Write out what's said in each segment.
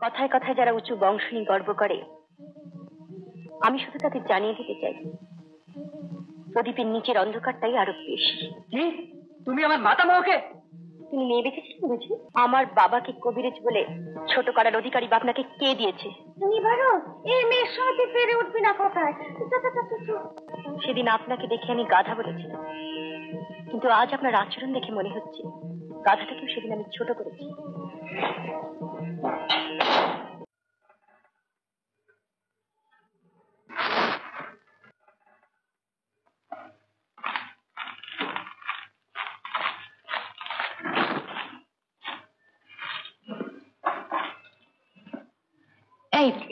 কথায় কথায় যারা উঁচু বংশ নিয়ে গর্ব করে, আমি শুধু তাদের জানিয়ে দিতে চাই প্রদীপের নিচের অন্ধকারটাই আরো বেশি। কি তুমি আমার মাতামহকে? তুমি মেয়ে দেখেছেন বুঝি? আমার বাবাকে কবিরাজ বলে ছোট করার অধিকারী আপনাকে কে দিয়েছে? এই মেয়ের সঙ্গে পেরে উঠবি না কথায়। সেদিন আপনাকে দেখে আমি গাধা বলেছিলাম, কিন্তু আজ আপনার আচরণ দেখে মনে হচ্ছে গাধাটাকেও সেদিন আমি ছোট করেছি।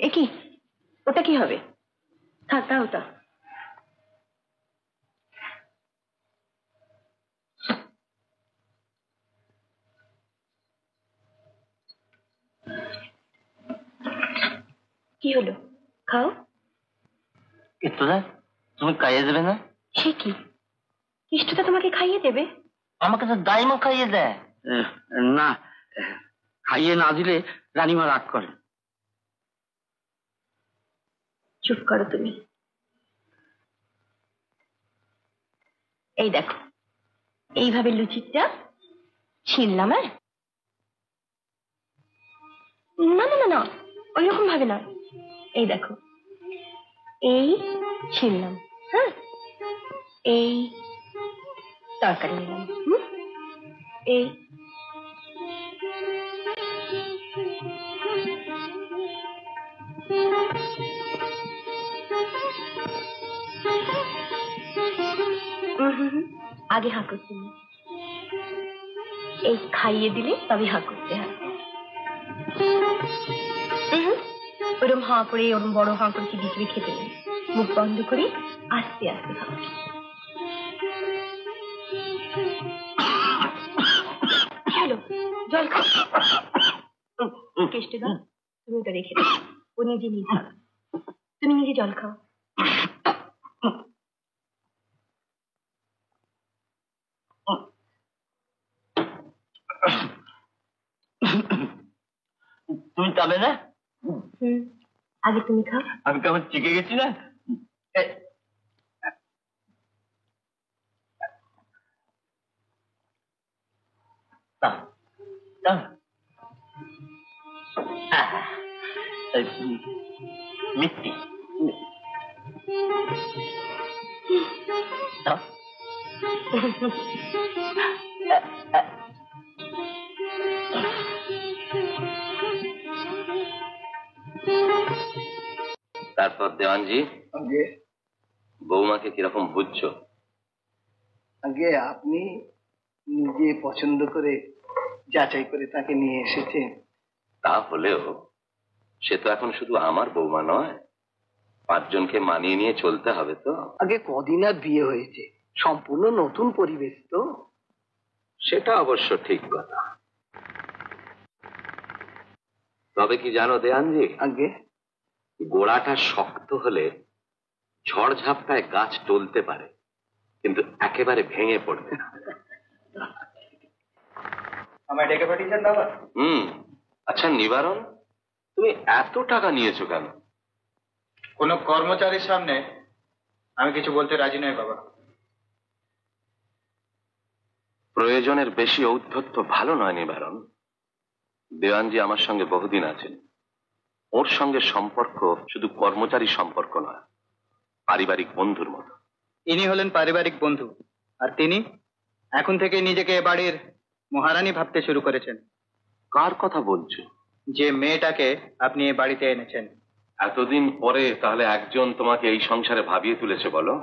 এই কি ওটা কি হবে? থাক না ওটা। কি হলো? খাও। ইষ্টদা তুমি খাইয়ে দেবে না? সে কি, ইষ্টদা তোমাকে খাইয়ে দেবে? আমাকে তো দাইমা খাইয়ে দেয়। না, খাইয়ে না দিলে রানীমা রাগ করে। চুপ করো তুমি। এই দেখো, এইভাবে লুচিটা ছিনলাম। না না না না, ওই রকম ভাবে না। এই দেখো, এই ছিনলাম, হ্যাঁ, এই তরকারি নিলাম, এই আগে হাঁ করতে নেই, এই খাইয়ে দিলে তবে হাঁ করতে হয়। ওরম হাঁ করে, ওরম বড় হাঁ করে চিবিয়ে খেতে নেই, মুখ বন্ধ করে আস্তে আস্তে খাও। চলো জল খাও। কেষ্টে দাও, তুমি ওটা রেখে দাও, ও নিজে নিয়ে খাও। তুমি নিজে জল খাও। তুমি যাবে না? আগে তুমি খাও। আমি কেমন চিকে গেছি না? মিষ্টি তারপর দেওয়ানজি, বৌমাকে কিরকম বুঝছো? আগে আপনি নিজে পছন্দ করে যাচাই করে তাকে নিয়ে এসেছেন। তা হলেও সে তো এখন শুধু আমার বৌমা নয়, 5 জনকে মানিয়ে নিয়ে চলতে হবে তো। আগে কদিন আর বিয়ে হয়েছে, সম্পূর্ণ নতুন পরিবেশ তো। সেটা অবশ্য ঠিক কথা। তবে কি জানো দেওয়ানজি, আগে গোড়াটা শক্ত হলে ঝড় ঝাপটায় গাছ টলতে পারে, কিন্তু একেবারে ভেঙে পড়বে না। আমায় ডেকে পাঠিয়েছেন বাবা? আচ্ছা নিবারণ, তুমি এত টাকা নিয়েছো কেন? কোন কর্মচারীর সামনে আমি কিছু বলতে রাজি নই বাবা। প্রয়োজনের বেশি ঔদ্ধত্য ভালো নয় নিবারণ। দেওয়ানজি আমার সঙ্গে বহুদিন আছেন, ওর সঙ্গে সম্পর্ক শুধু কর্মচারী সম্পর্ক নয়, পারিবারিক বন্ধুর মতো। ইনি হলেন পারিবারিক বন্ধু, আর তিনি এখন থেকে নিজেকে এ বাড়ির মহারানী ভাবতে শুরু করেছেন। কার কথা বলছো? যে মেয়েটাকে আপনি এ বাড়িতে এনেছেন। এতদিন পরে তাহলে একজন তোমাকে এই সংসারে ভাবিয়ে তুলেছে বলো?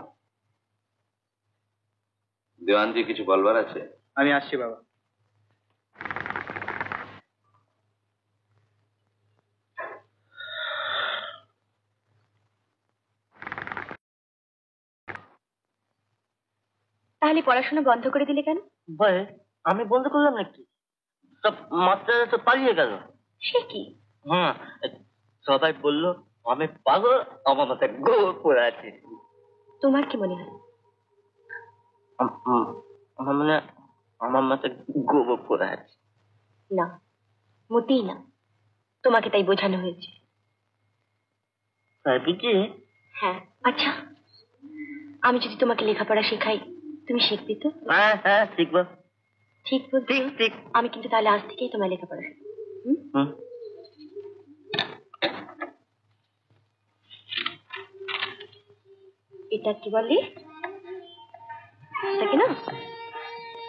দেওয়ানজি কিছু বলবার আছে? আমি আসছি বাবা। তাহলে পড়াশোনা বন্ধ করে দিলে কেন? আমি বন্ধ করলাম নাকি? সব মাস্টাররা তো পালিয়ে গেল। সে কি? সবাই বললো আমি পাগল, আমার মাথায় গোবর পড়ে আছে। তোমার কি মনে হয়? আমার মাথায় গোবর পড়ে আছে। না, মোটেই না। তোমাকে তাই বোঝানো হয়েছে। তাই বুঝি? হ্যাঁ। আচ্ছা, আমি যদি তোমাকে লেখাপড়া শেখাই তুমি শিখবে তো? হ্যাঁ হ্যাঁ, শিখবো। ঠিক বলছি? ঠিক ঠিক। আমি কিন্তু তাহলে আজ থেকেই তোমায় লেখাপড়া শেখাবো। হুম। এটা কি বলি? এটা কি না?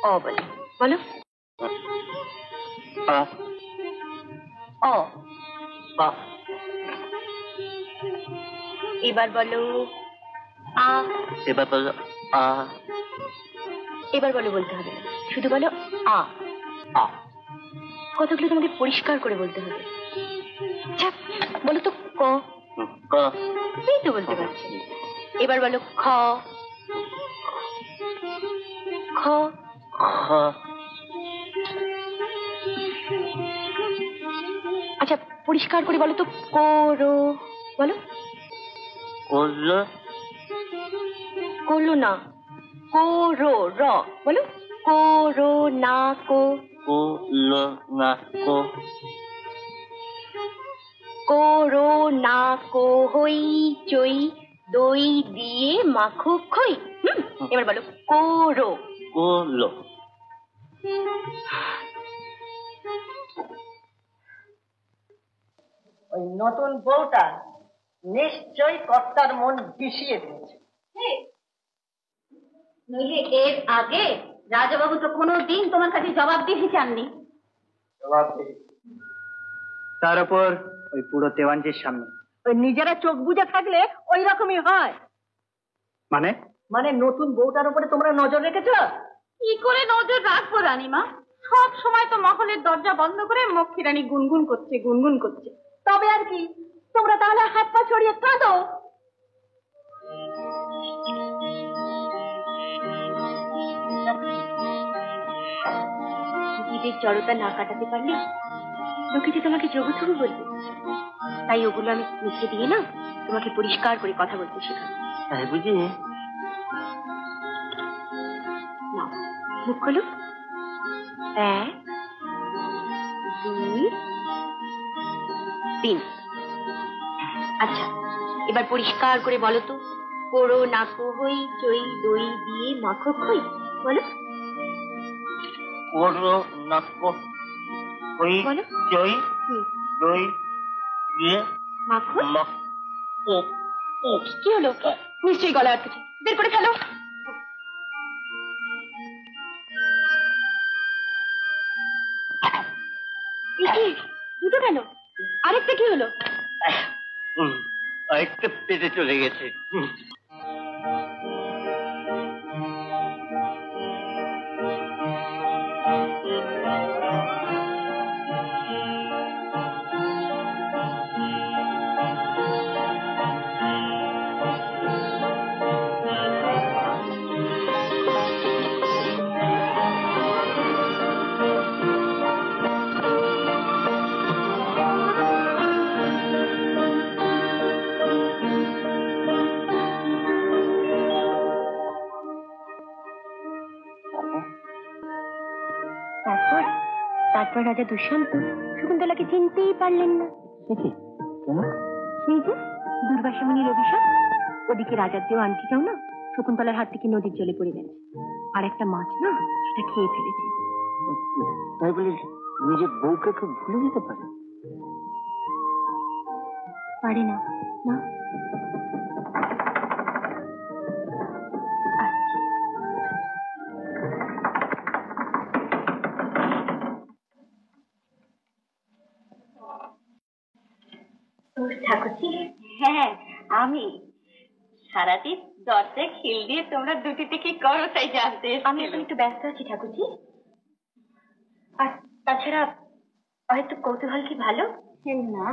অ বলি, বলো। আ, অ। আ, এবার বলো আ। এবার বলো আ। এবার বলো, বলতে হবে না, শুধু বলো আ। আ। কথাগুলো তোমাকে পরিষ্কার করে বলতে হবে। আচ্ছা, বলো তো ক। ক। এই তো বলতে পারছি। এবার বলো খ। খ। খ। আচ্ছা, পরিষ্কার করে বলো তো করো। বলো। করলো। করলো না, করো র। বলো করো না কো। করলো না কো। করো না কো হই চই দই দিয়ে মাখো খই। এবার বলো করো। করলো। ওই নতুন বউটা নিশ্চয়ই কর্তার মন বিষিয়ে দিয়েছে। নইলে এর আগে রাজাবাবু তো কোনোদিন তোমার কাছে জবাবদিহি চাননি। তার উপর ওই পুরো দেওয়ানজির সামনে। ওই নিজেরা চোখ বুজে থাকলে ওই রকমই হয়। মানে? মানে নতুন বউটার উপরে তোমরা নজর রেখেছো? কি করে নজর রাখবো রানীমা? সব সময় তো মহলের দরজা বন্ধ করে মক্ষী রানী গুনগুন করছে গুনগুন করছে। তবে আর কি, তোমরা তাহলে হাত পা ছড়িয়ে কাঁদো। নিজের জড়তা না কাটাতে পারলে লোকে যে তোমাকে যোগথুরু বলবে। তাই ওগুলো আমি মুখে দিয়ে না তোমাকে পরিষ্কার করে কথা বলতে শেখাবো। তাই বুঝি? না, মুখ খোলো। 1 2 3। আচ্ছা, এবার পরিষ্কার করে বলো তো করো না কো হই চই দই দিয়ে মাখো খই। বলো। করলো না কো ওই বলো। চই দই দিয়ে মাখো। ও ও। কি হলো? নিশ্চয়ই গলা আটকেছে, বের করে ফেলো। দুটো কেন? আরেকটা কি হলো? আরেকটা পেটে চলে গেছে। তারপর রাজা দুষ্যন্ত শকুন্তলাকে চিনতেই পারলেন না। সেই যে দুর্বাসা মুনির অভিশাপ। ওদিকে রাজার দেওয়া আংটিটাও না শকুন্তলার হাত থেকে নদীর জলে পড়ে গেছে। আর একটা মাছ না সেটা খেয়ে ফেলেছে। তাই বলে নিজের বউকে কেউ ভুলে যেতে পারে? পারে না। না, ঠাকুরজি। হ্যাঁ, আমি সারাদিন দরজায় খিল দিয়ে তোমরা দুটিতে কি করো তাই জানতে। আমি এখন একটু ব্যস্ত আছি ঠাকুরজি। আর তাছাড়া হয়তো কৌতূহল কি ভালো না,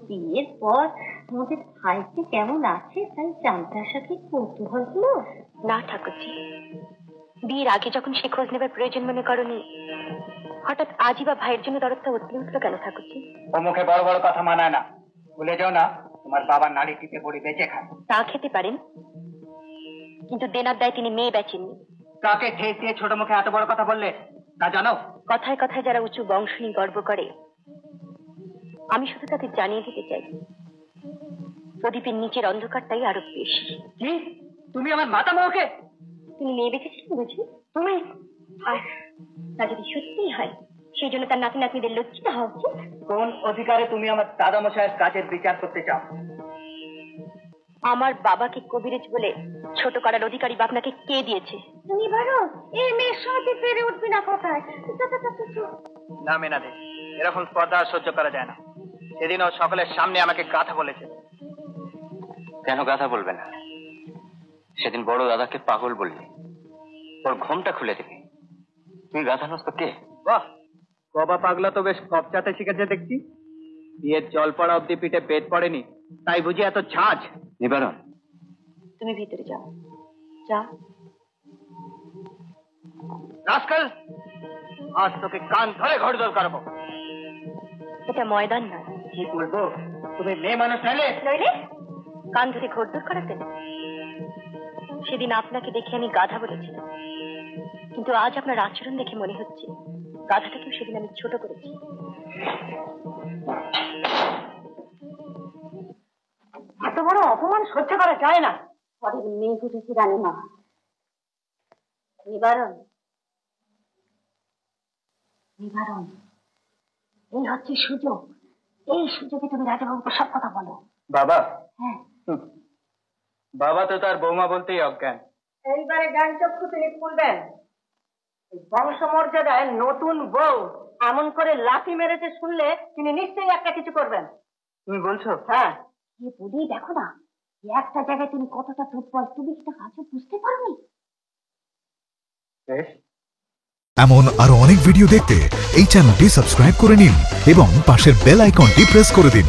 বিয়ের পর আমাদের ভাইকে কেমন আছে তাই জানতে আসা কি কৌতূহল হলো? না ঠাকুরজি, বিয়ের আগে যখন সে খোঁজ নেবার প্রয়োজন মনে করনি, হঠাৎ আজই বা ভাইয়ের জন্য দরদটা উঠলে উঠলো কেন ঠাকুরজি? ও মুখে বড় বড় কথা মানায় না। ভুলে যাও না তোমার বাবার নাড়ি টিপে পড়ে বেঁচে খায়। তা খেতে পারেন, কিন্তু দেনার দায় তিনি মেয়ে বেচেননি। কাকে ঠেস দিয়ে ছোট মুখে এত বড় কথা বললে তা জানো? কথায় কথায় যারা উঁচু বংশ নিয়ে গর্ব করে আমি শুধু তাদের জানিয়ে দিতে চাই প্রদীপের নিচের অন্ধকারটাই আরো বেশি। কি তুমি আমার মাতামহকে? তিনি মেয়ে বেঁচেছিলেন বুঝি? তুমি আর তা যদি সত্যিই হয় সেই জন্য তার নাতি নাতনিদের লজ্জিত হওয়া উচিত। কোন অধিকারে তুমি আমার দাদামশাইয়ের কাজের বিচার করতে চাও? আমার বাবাকে কবিরাজ বলে ছোট করার অধিকারী বা আপনাকে কে দিয়েছে? নিবারণ, এই মেয়ের সাথে পেরে উঠবি না কোথায়? না মেনাদে, এরকম স্পর্ধা আর সহ্য করা যায় না। সেদিন ও সকলের সামনে আমাকে কথা বলেছে। কেন কথা বলবে না? সেদিন বড় দাদাকে পাগল বললি, ওর ঘুমটা খুলে দিবি। তুই গাধানস্ত কে? বাহ, কবা পাগলা তো বেশ কপচাতে শিখেছে দেখছি। বিয়ের জল পড়া অব্দি পিঠে পেট পড়েনি, তাই বুঝি এত ঝাঁঝ? নিবারণ, তুমি ভিতরে যাও, যাও। রাস্কাল, আজ তোকে কান ধরে ঘরদোর করবো। এটা ময়দান নয়। কি বলবো? তুমি মেয়ে মানুষ নইলে? নইলে কান ধরে ঘোরদৌড় করাতে? সেদিন আপনাকে দেখে আমি গাধা বলেছিলাম, কিন্তু আজ আপনার আচরণ দেখে মনে হচ্ছে গাধাটাকেও সেদিন আমি ছোট করেছি। এত বড় অপমান সহ্য করা যায় না। পরের মেয়ে ফুটেছি রানীমা। নিবারণ, নিবারণ, এই হচ্ছে সুযোগ। এই সুযোগে তুমি রাজাবাবুকে সব কথা বলো। বাবা? হ্যাঁ। বাবা তো তার বৌমা বলতেই অজ্ঞান। এইবারে জ্ঞান চক্ষু তিনি খুলবেন। বংশমর্যাদায় নতুন বউ এমন করে লাথি মেরেছে শুনলে তিনি নিশ্চয়ই একটা কিছু করবেন। তুমি বলছো? হ্যাঁ। বলেই দেখো না, একটা জায়গায় তুমি কতটা দুর্বল, তুমি সেটা আজও বুঝতে পারোনি। বেশ। এমন আরো অনেক ভিডিও দেখতে এই চ্যানেলটি সাবস্ক্রাইব করে নিন এবং পাশের বেল আইকনটি প্রেস করে দিন।